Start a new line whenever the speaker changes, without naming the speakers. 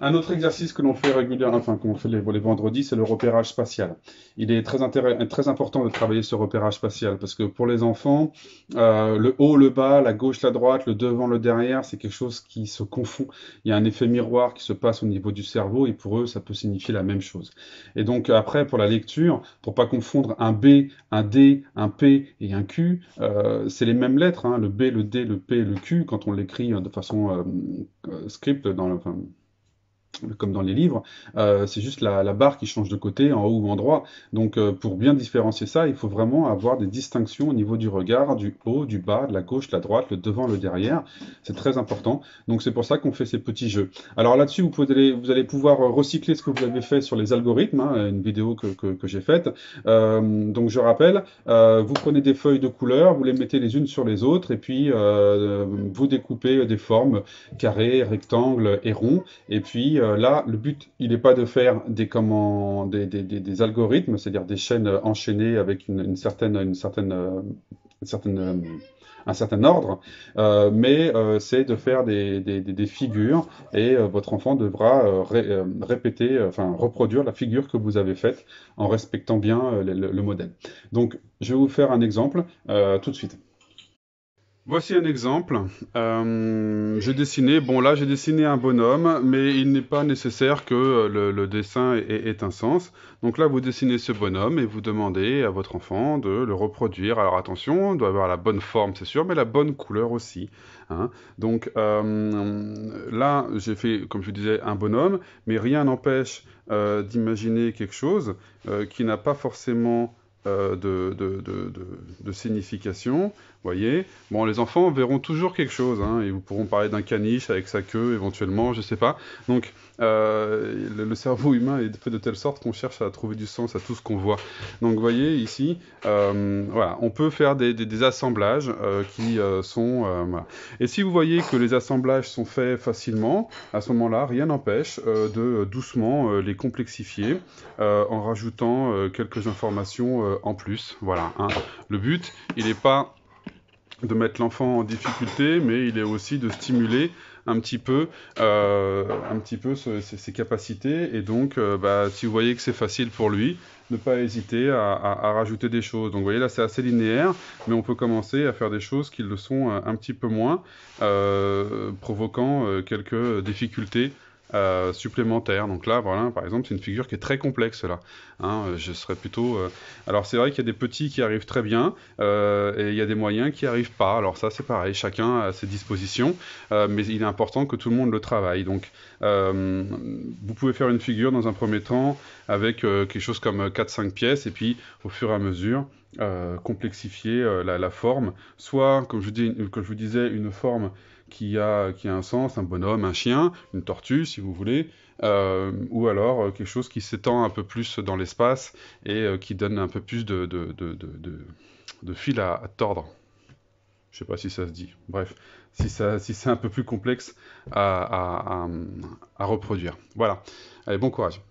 Un autre exercice que l'on fait régulièrement, enfin qu'on fait les vendredis, c'est le repérage spatial. Il est très important de travailler ce repérage spatial parce que pour les enfants, le haut, le bas, la gauche, la droite, le devant, le derrière, c'est quelque chose qui se confond. Il y a un effet miroir qui se passe au niveau du cerveau et pour eux, ça peut signifier la même chose. Et donc après, pour la lecture, pour pas confondre un B, un D, un P et un Q, c'est les mêmes lettres, hein, le B, le D, le P, le Q, quand on l'écrit de façon script enfin, comme dans les livres, c'est juste la barre qui change de côté, en haut ou en droit. Donc pour bien différencier ça, il faut vraiment avoir des distinctions au niveau du regard, du haut, du bas, de la gauche, de la droite, le devant, le derrière. C'est très important. Donc c'est pour ça qu'on fait ces petits jeux. Alors là-dessus, vous allez pouvoir recycler ce que vous avez fait sur les algorithmes, hein, une vidéo que j'ai faite. Donc je rappelle, vous prenez des feuilles de couleur, vous les mettez les unes sur les autres, et puis vous découpez des formes carrés, rectangles et ronds. Et puis là, le but, il n'est pas de faire des algorithmes, c'est-à-dire des chaînes enchaînées avec une certaine, un certain ordre, mais c'est de faire des figures et votre enfant devra répéter, enfin reproduire la figure que vous avez faite en respectant bien le modèle. Donc, je vais vous faire un exemple tout de suite. Voici un exemple. J'ai dessiné, bon là j'ai dessiné un bonhomme, mais il n'est pas nécessaire que le dessin ait un sens. Donc là vous dessinez ce bonhomme et vous demandez à votre enfant de le reproduire. Alors attention, il doit avoir la bonne forme c'est sûr, mais la bonne couleur aussi, hein. Donc là j'ai fait, comme je disais, un bonhomme, mais rien n'empêche d'imaginer quelque chose qui n'a pas forcément de signification, voyez. Bon, les enfants verront toujours quelque chose, hein, et vous pourront parler d'un caniche avec sa queue, éventuellement, je sais pas. Donc, le cerveau humain est fait de telle sorte qu'on cherche à trouver du sens à tout ce qu'on voit. Donc, vous voyez, ici, voilà, on peut faire des assemblages qui sont... voilà. Et si vous voyez que les assemblages sont faits facilement, à ce moment-là, rien n'empêche de doucement les complexifier en rajoutant quelques informations en plus. Voilà, hein. Le but, il n'est pas de mettre l'enfant en difficulté, mais il est aussi de stimuler un petit peu ses capacités. Et donc, si vous voyez que c'est facile pour lui, ne pas hésiter à rajouter des choses. Donc, vous voyez, là, c'est assez linéaire, mais on peut commencer à faire des choses qui le sont un petit peu moins, provoquant quelques difficultés supplémentaires. Donc là, voilà, par exemple, c'est une figure qui est très complexe là. Hein, je serais plutôt. Alors c'est vrai qu'il y a des petits qui arrivent très bien et il y a des moyens qui arrivent pas. Alors ça, c'est pareil, chacun a ses dispositions, mais il est important que tout le monde le travaille. Donc, vous pouvez faire une figure dans un premier temps avec quelque chose comme 4-5 pièces et puis au fur et à mesure. Complexifier la forme, soit, comme je vous disais, une forme qui a un sens, un bonhomme, un chien, une tortue si vous voulez, ou alors quelque chose qui s'étend un peu plus dans l'espace et qui donne un peu plus de fil à tordre. Je sais pas si ça se dit. Bref, si c'est un peu plus complexe à reproduire. Voilà. Allez, bon courage.